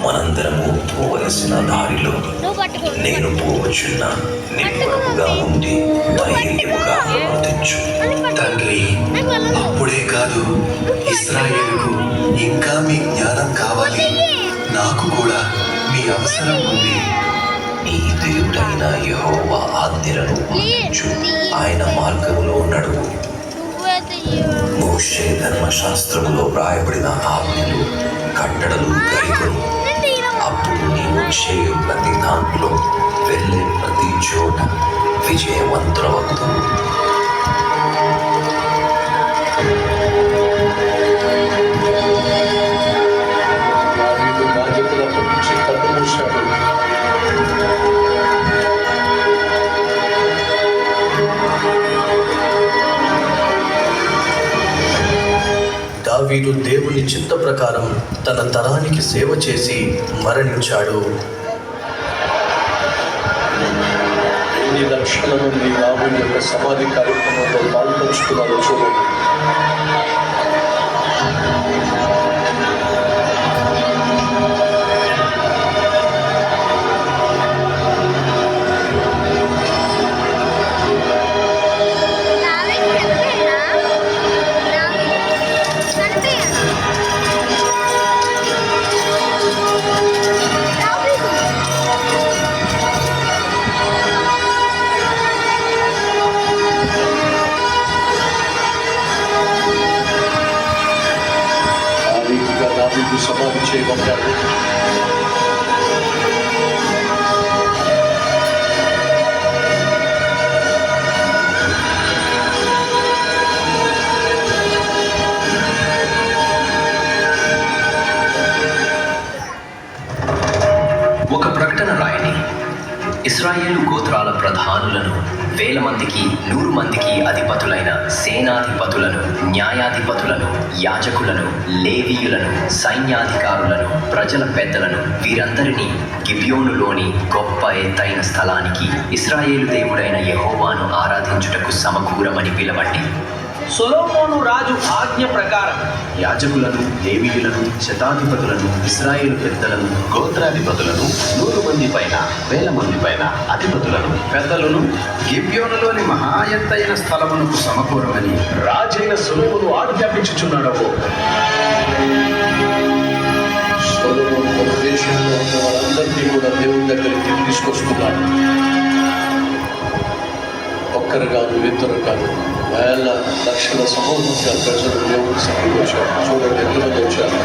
మనందరము పోవలసిన దారిలో నేను పోవచ్చున్నా నిలువగా ఉండి ధైర్యముగా ప్రవర్తించు. తండ్రి, అప్పుడే కాదు, ఇశ్రాయేలుకు ఇంకా మీ జ్ఞానం కావాలి. నాకు కూడా మీ అవసరం ఉంది. నీ దేవుడైన యెహోవా ఆజ్ఞలను పాటించు, ఆయన మార్గములో నడువు. మోషే ధర్మశాస్త్రములో వ్రాయబడిన ఆజ్ఞలు, కట్టడలు గైకొను. అప్పుడు నీవు చేయు ప్రతి దాంట్లో, వెళ్ళే ప్రతి చోట విజయవంతులవుతావు. దావీదు దేవుని చిత్త ప్రకారం తన తరానికి సేవ చేసి మరణించాడు. ఎన్ని లక్షల మంది రాముడి యొక్క సమాధి కార్యక్రమంలో పాల్పంచుకున్నారో చూడండి. సమాధి చేయబడ్డాడు. ఒక ప్రకటన రాయని. ఇశ్రాయేలు గోత్రాల ప్రధానులను, 1000 మందికి 100 మందికి అధిపతులైన సేనాధిపతులను, న్యాయాధిపతులను, యాజకులను, లేవీయులను, సైన్యాధికారులను, ప్రజల పెద్దలను, వీరందరినీ గిబియోనులోని గొప్ప ఎత్తైన స్థలానికి, ఇశ్రాయేలు దేవుడైన యెహోవాను ఆరాధించుటకు సమకూరమని పిలవండి. సొలొమోను రాజు ఆజ్ఞ ప్రకారం యాజకులను, లేవీయులను, శతాధిపతులను, ఇశ్రాయేలు పెద్దలను, గోత్రాధిపతులను, 100 మంది పైన 1000 మంది పైన అధిపతులను, పెద్దలను గిబియోనులోని మహా ఎత్తైన స్థలమునకు సమకూరమని రాజైన సొలొమోను ఆజ్ఞాపించుచున్నాడు. సొలొమోను తన దేశంలో ఉన్న వాళ్ళందరినీ కూడా దేవుని దగ్గరికి తీసుకొస్తున్నాడు. ఒక్కరు కాదు, ఇద్దరు కాదు, వేల లక్షల సమూహంగా ప్రజలు దేవుని సన్నిధికి వచ్చారు. చూడండి ఎంతమంది వచ్చారు.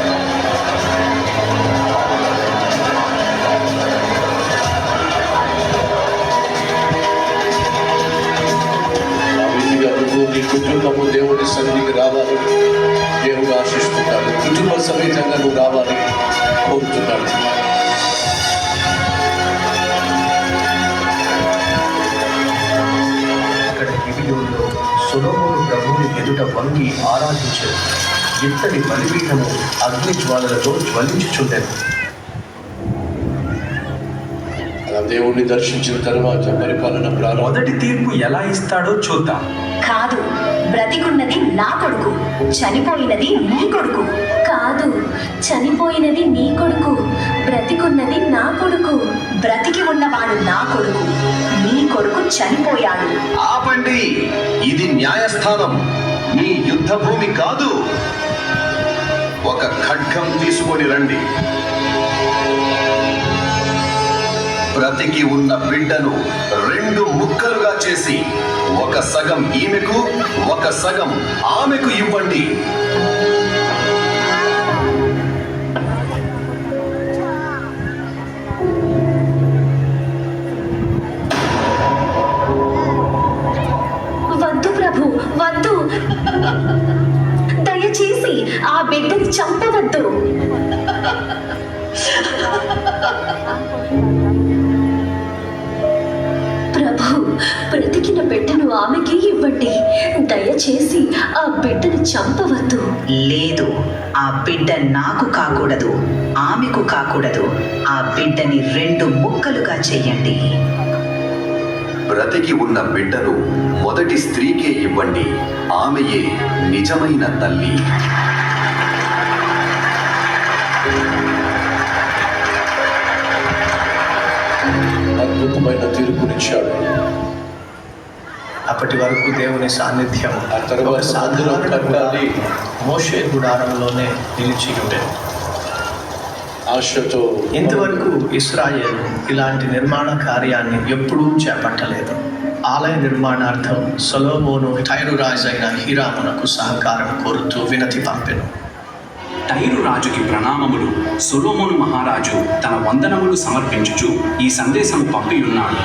ఆ విధిగా నువ్వు నీ కుటుంబము దేవుని సన్నిధికి రావాలి దేవుడు ఆశిస్తున్నాడు. కుటుంబ సమేతంగా నువ్వు రావాలి కోరుతున్నాడు. సొలొమోను ప్రభువుని ఎదుట వంగి ఆరాధించాడు. ఇత్తడి బలిపీఠము అగ్ని జ్వాలలతో జ్వలించుచుండెను. దేవుణ్ణి దర్శించిన తర్వాత పరిపాలన ప్రారంభం. మొదటి తీర్పు ఎలా ఇస్తాడో చూద్దాం. కాదు, బ్రతికున్నది నా కొడుకు, చనిపోయినది నీ కొడుకు. కాదు, చనిపోయినది నీ కొడుకు, బ్రతికున్నది నా కొడుకు. బ్రతికి ఉన్నవాడు నా కొడుకు, నీ కొడుకు చనిపోయాడు. ఆపండి, ఇది న్యాయస్థానం, మీ యుద్ధ భూమి కాదు. ఒక ఖడ్గం తీసుకొని రండి. బ్రతికి ఉన్న బిడ్డను 2 ముక్కలుగా చేసి, ఒక సగం ఈమెకు, ఒక సగం ఆమెకు ఇవ్వండి. వద్దు ప్రభు, వద్దు. దయచేసి ఆ బిడ్డని చంపవద్దు. ప్రభు, బ్రతికిన బిడ్డను ఆమెకి ఇవ్వండి. దయచేసి ఆ బిడ్డని చంపవద్దు. లేదు, ఆ బిడ్డ నాకు కాకూడదు, ఆమెకు కాకూడదు. ఆ బిడ్డని 2 ముక్కలుగా చెయ్యండి. బ్రతికి ఉన్న బిడ్డను మొదటి స్త్రీకే ఇవ్వండి. ఆమెయే నిజమైన తల్లి. పిలుపునిచ్చాడు. అప్పటి వరకు దేవుని సాన్నిధ్యం ఆ తర్వాత ఒక సాధారణ కట్టాలి. మోషే గుడారంలోనే నిలిచి ఉండేది. ఆశతో ఇంతవరకు ఇశ్రాయేలు ఇలాంటి నిర్మాణ కార్యాన్ని ఎప్పుడూ చేపట్టలేదు. ఆలయ నిర్మాణార్థం సొలొమోను టైరు రాజైన హీరామునకు సహకారం కోరుతూ వినతి పంపెను. టైరు రాజుకి ప్రణామములు. సొలొమోను మహారాజు తన వందనములు సమర్పించుచు ఈ సందేశము పంపియున్నాడు.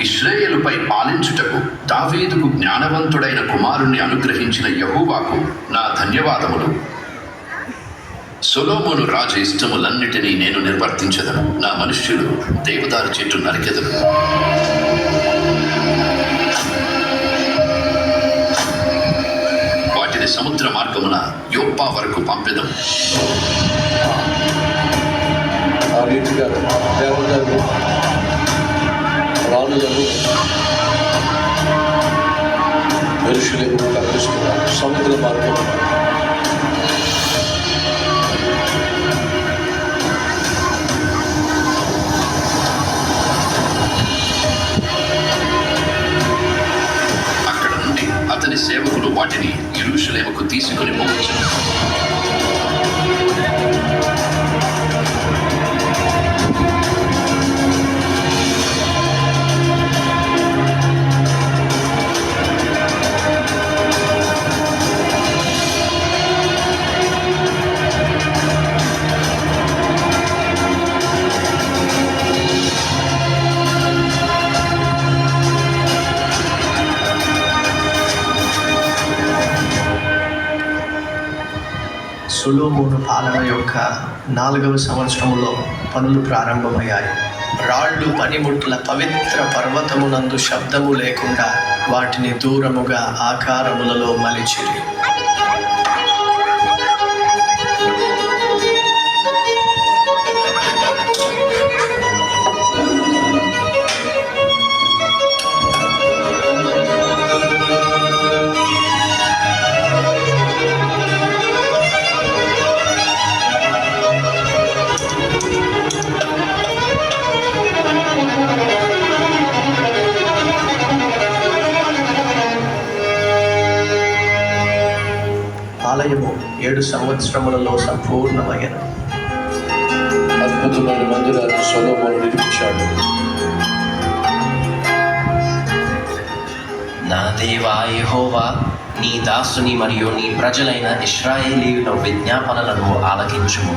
ఇశ్రాయేలుపై పాలించుటకు దావీదుకు జ్ఞానవంతుడైన కుమారుణ్ణి అనుగ్రహించిన యెహోవాకు నా ధన్యవాదములు. సొలొమోను రాజు ఇష్టములన్నిటినీ నేను నిర్వర్తించదను. నా మనుష్యులు దేవదారు చెట్టు నరికెదరు. వాటిని సముద్ర మార్గమున యోప్పా వరకు పంపెదను. ఆ రీతిగా దేవతలు రాణులను యెరూషలేము తరలిస్తున్నారు. సముద్ర మార్గం అక్కడ నుండి అతని సేవకులు వాటిని యెరూషలేముకు తీసుకుని పోవచ్చును. సొలొమోను పాలన యొక్క 4వ సంవత్సరములో పనులు ప్రారంభమయ్యాయి. రాళ్ళు పనిముట్ల పవిత్ర పర్వతమునందు శబ్దము లేకుండా వాటిని దూరముగా ఆకారములలో మలిచిరి. ఆలయము 7 సంవత్సరములలో సంపూర్ణమయ్యను. అద్భుతమైన మందిరాన్ని సొలొమోను నిర్మించాడు. నా దేవా యెహోవా, నీ దాసుని మరియు నీ ప్రజలైన ఇశ్రాయేలీయుల విజ్ఞాపనలను ఆలకించుము.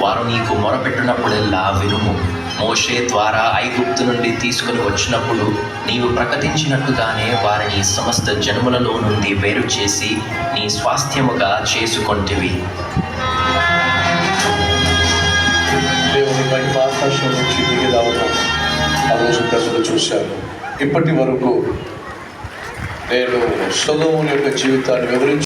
వారు నీకు మొరపెట్టినప్పుడెల్లా వినుము. మోషే ద్వారా ఐగుప్తు నుండి తీసుకుని వచ్చినప్పుడు నీవు ప్రకటించినట్టుగానే వారిని సమస్త జనములలో నుండి వేరు చేసి నీ స్వాస్థ్యముగా చేసుకొంటివి. దేవుని మహిమ ఆకాశం నుంచి దిగి రావడం ఆ రోజు ప్రజలు చూశారు. ఇప్పటి వరకు నేను సొలొమోను యొక్క జీవితాన్ని వివరించి